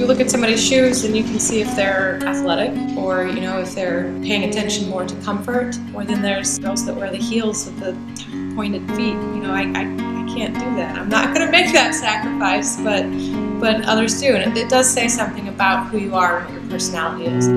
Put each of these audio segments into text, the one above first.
You look at somebody's shoes and you can see if they're athletic or, if they're paying attention more to comfort. Or then there's girls that wear the heels with the pointed feet. I can't do that. I'm not going to make that sacrifice, but others do. And it does say something about who you are and what your personality is.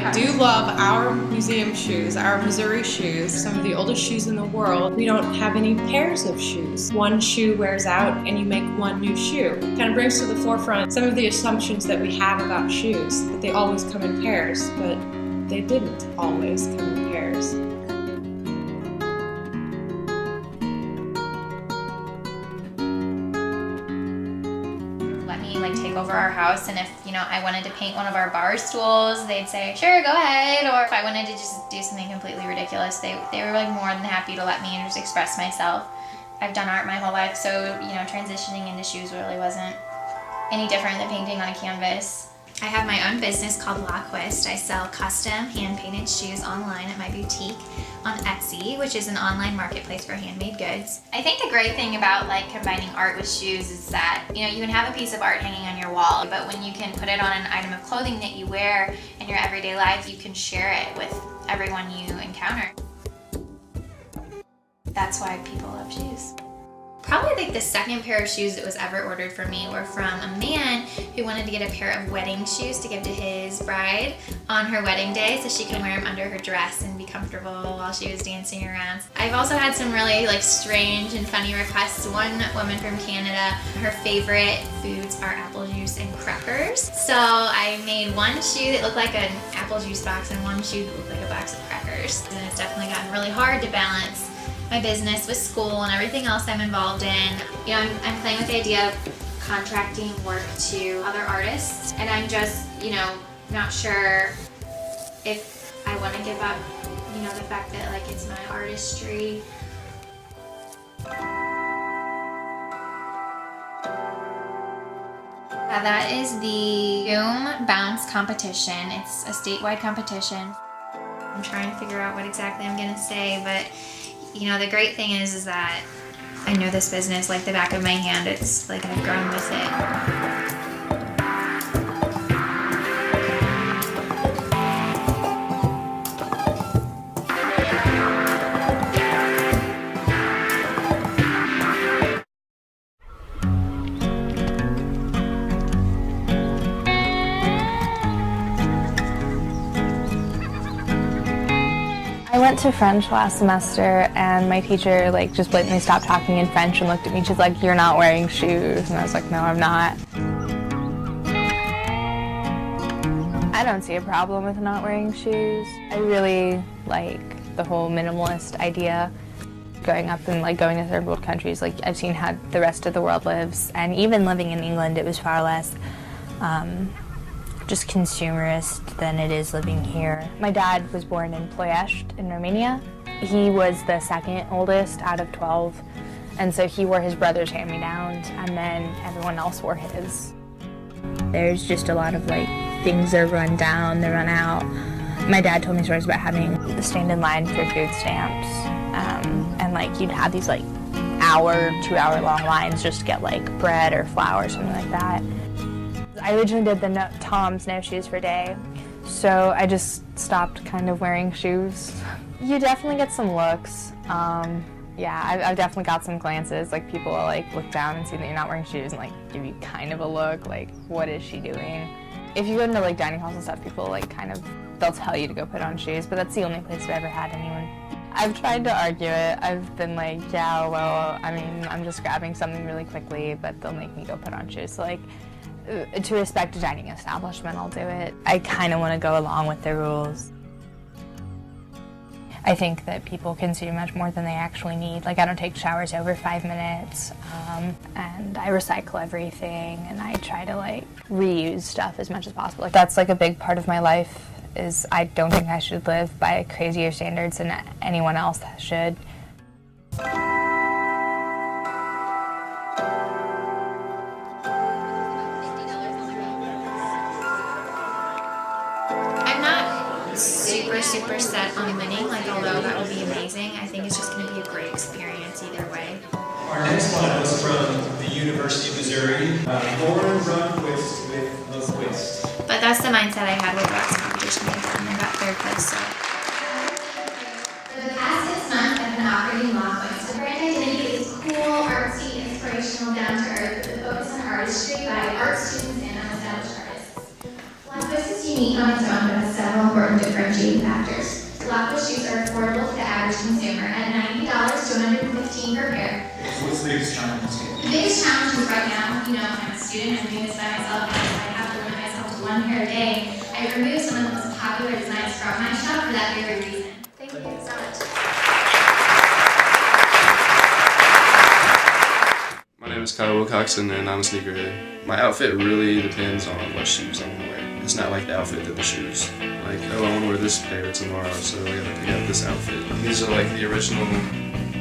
I do love our museum shoes, our Missouri shoes, some of the oldest shoes in the world. We don't have any pairs of shoes. One shoe wears out and you make one new shoe. It kind of brings to the forefront some of the assumptions that we have about shoes, that they always come in pairs, but they didn't always come in pairs. Let me take over our house, and if I wanted to paint one of our bar stools, they'd say sure, go ahead. Or if I wanted to just do something completely ridiculous, they were more than happy to let me just express myself. I've done art my whole life, so transitioning into shoes really wasn't any different than painting on a canvas. I have my own business called LaQuist. I sell custom hand-painted shoes online at my boutique on Etsy, which is an online marketplace for handmade goods. I think the great thing about combining art with shoes is that you can have a piece of art hanging on your wall, but when you can put it on an item of clothing that you wear in your everyday life, you can share it with everyone you encounter. That's why people love shoes. Probably the second pair of shoes that was ever ordered for me were from a man who wanted to get a pair of wedding shoes to give to his bride on her wedding day so she can wear them under her dress and be comfortable while she was dancing around. I've also had some really strange and funny requests. One woman from Canada, her favorite foods are apple juice and crackers. So I made one shoe that looked like an apple juice box and one shoe that looked like a box of crackers. And it's definitely gotten really hard to balance my business with school and everything else I'm involved in. I'm playing with the idea of contracting work to other artists, and I'm just, not sure if I want to give up, the fact that it's my artistry. That is the Boom Bounce competition. It's a statewide competition. I'm trying to figure out what exactly I'm gonna say, but the great thing is that I know this business like the back of my hand. It's I've grown with it. I went to French last semester and my teacher just blatantly stopped talking in French and looked at me. She's like, "You're not wearing shoes." And I was like, "No, I'm not." I don't see a problem with not wearing shoes. I really like the whole minimalist idea. Growing up and going to third world countries, I've seen how the rest of the world lives, and even living in England, it was far less just consumerist than it is living here. My dad was born in Ploiești in Romania. He was the second oldest out of 12, and so he wore his brother's hand-me-downs, and then everyone else wore his. There's just a lot of things that are run down, they run out. My dad told me stories about having to stand in line for food stamps, and you'd have these hour, 2-hour long lines just to get bread or flour or something like that. I originally did the Tom's No Shoes for Day, so I just stopped kind of wearing shoes. You definitely get some looks. Yeah, I've definitely got some glances. People will look down and see that you're not wearing shoes and give you kind of a look, what is she doing? If you go into dining halls and stuff, people they'll tell you to go put on shoes, but that's the only place I've ever had anyone. I've tried to argue it. I've been yeah, well, I'm just grabbing something really quickly, but they'll make me go put on shoes. So to respect a dining establishment, I'll do it. I kind of want to go along with the rules. I think that people consume much more than they actually need. I don't take showers over 5 minutes, and I recycle everything, and I try to reuse stuff as much as possible. That's a big part of my life. Is I don't think I should live by crazier standards than anyone else should. Super set on winning, although that would be amazing. I think it's just going to be a great experience either way. Our next one was from the University of Missouri, Lauren Runquist with LaQuist. But that's the mindset I had with wax competition and I got third place, so. For the past 6 months, I've been operating LaQuist. The brand identity is cool, artsy, inspirational, down to earth, with a focus on artistry by art students and established artists. LaQuist is unique on its own, but has several important differentiating factors. LaQuist shoes are affordable to the average consumer at $90 to $115 per pair. What's the biggest challenge? The biggest challenge is right now, I'm a student, I'm doing this by myself, and I have to limit myself to 1 pair a day. I removed some of the most popular designs from my shop for that very reason. Thank you so much. My name is Kyle Wilcoxon and I'm a sneakerhead. My outfit really depends on what shoes I'm gonna wear. It's not like the outfit that the shoes. Like, oh, I want to wear this pair tomorrow, so I gotta pick out this outfit. These are like the original,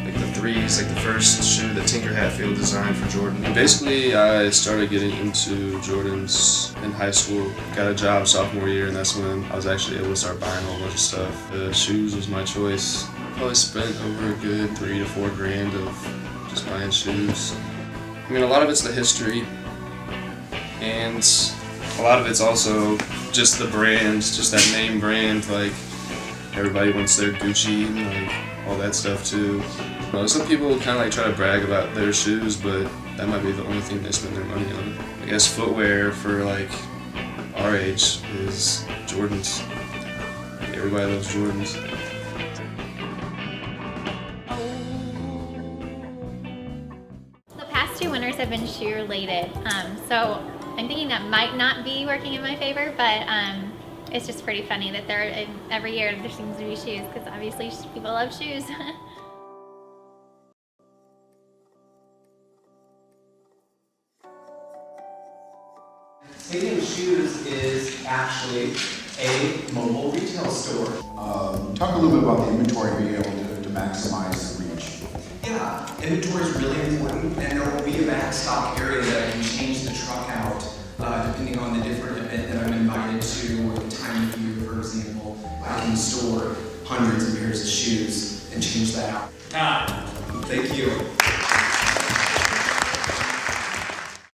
like the threes, like the first shoe that Tinker Hatfield designed for Jordan. And basically, I started getting into Jordans in high school. Got a job sophomore year, and that's when I was actually able to start buying a whole bunch of stuff. The shoes was my choice. Probably spent over a good $3 to $4 grand of just buying shoes. I mean, a lot of it's the history, and a lot of it's also just the brand, just that name brand. Like, everybody wants their Gucci and like all that stuff too. Some people kind of like try to brag about their shoes, but that might be the only thing they spend their money on. I guess footwear for like our age is Jordans. Like, everybody loves Jordans. The past 2 winners have been shoe related, so I'm thinking that might not be working in my favor, but it's just pretty funny that every year there seems to be shoes, because obviously people love shoes. Stadium Shoes is actually a mobile retail store. Talk a little bit about the inventory, being able to maximize the reach. Yeah, inventory is really important, and there will be a back stock area that I can change the truck out depending on the different event that I'm invited to or the time of year, for example. I can store hundreds of pairs of shoes and change that out. Thank you.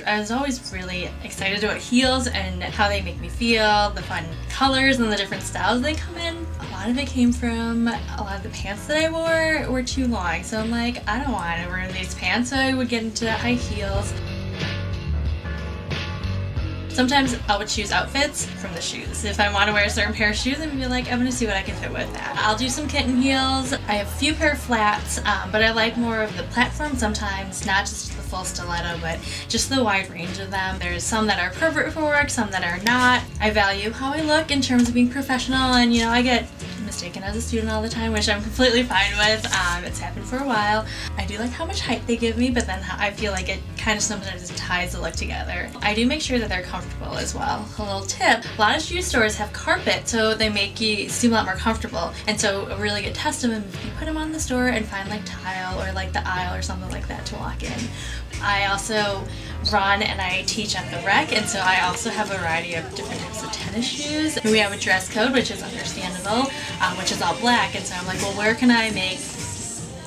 I was always really excited about heels and how they make me feel, the fun colors and the different styles they come in. A lot of it came from a lot of the pants that I wore too long. So I'm like, I don't want to wear these pants, so I would get into high heels. Sometimes I would choose outfits from the shoes. If I want to wear a certain pair of shoes, I'm going to be like, I'm going to see what I can fit with that. I'll do some kitten heels. I have a few pair of flats, but I like more of the platform sometimes, not just the full stiletto, but just the wide range of them. There's some that are appropriate for work, some that are not. I value how I look in terms of being professional, and I get mistaken as a student all the time, which I'm completely fine with. It's happened for a while. I do like how much height they give me, but then I feel like it kind of sometimes ties the look together. I do make sure that they're comfortable as well. A little tip, a lot of shoe stores have carpet, so they make you seem a lot more comfortable. And so a really good test of them, if you put them on the store and find like tile or like the aisle or something like that to walk in. I also run and I teach at the rec, and so I also have a variety of different types of tennis shoes. We have a dress code, which is understandable, which is all black, and so I'm like, well, where can I make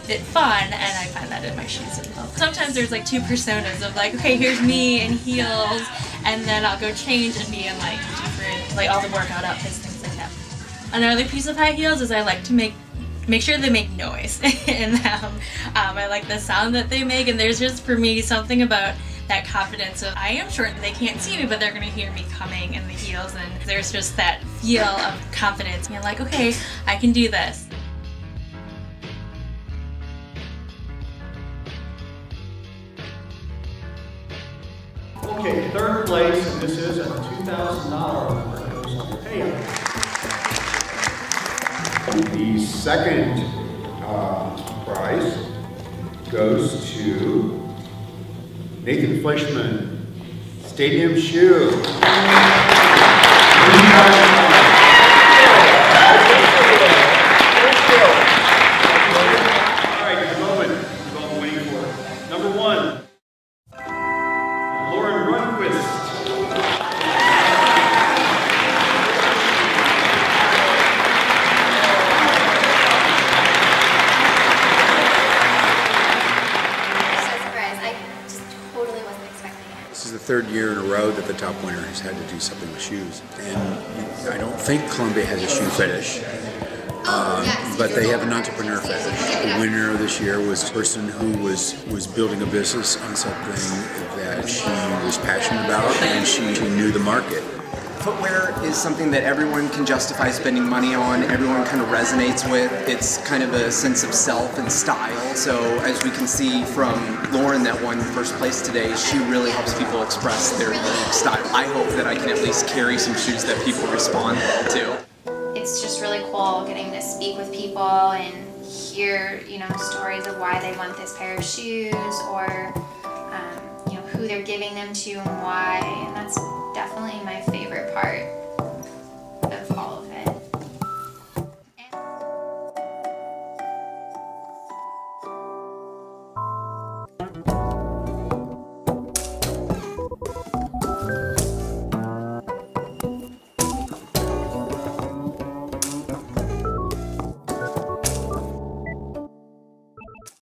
it fun? And I find that in my shoes as well. Sometimes there's like 2 personas of like, okay, here's me in heels, and then I'll go change and be in like different, like all the workout outfits, things like that. Another piece of high heels is I like to make sure they make noise in them. I like the sound that they make, and there's just, for me, something about that confidence of I am short and they can't see me, but they're gonna hear me coming in the heels, and there's just that feel of confidence. You're like, okay, I can do this. Okay, third place, and this is a $2,000 award. Goes to payout. The second prize goes to Nathan Fleischman, Stadium Shoe. All right, the moment you've all been waiting for. Number 1, Lauren Runquist. third year in a row that the top winner has had to do something with shoes. And I don't think Columbia has a shoe fetish. But they have an entrepreneur fetish. The winner of this year was a person who was building a business on something that she was passionate about, and she knew the market. Footwear is something that everyone can justify spending money on, everyone kind of resonates with. It's kind of a sense of self and style. So as we can see from Lauren that won first place today, she really helps people express their unique style. I hope that I can at least carry some shoes that people respond well to. It's just really cool getting to speak with people and hear, stories of why they want this pair of shoes, or who they're giving them to and why. And that's definitely my favorite part.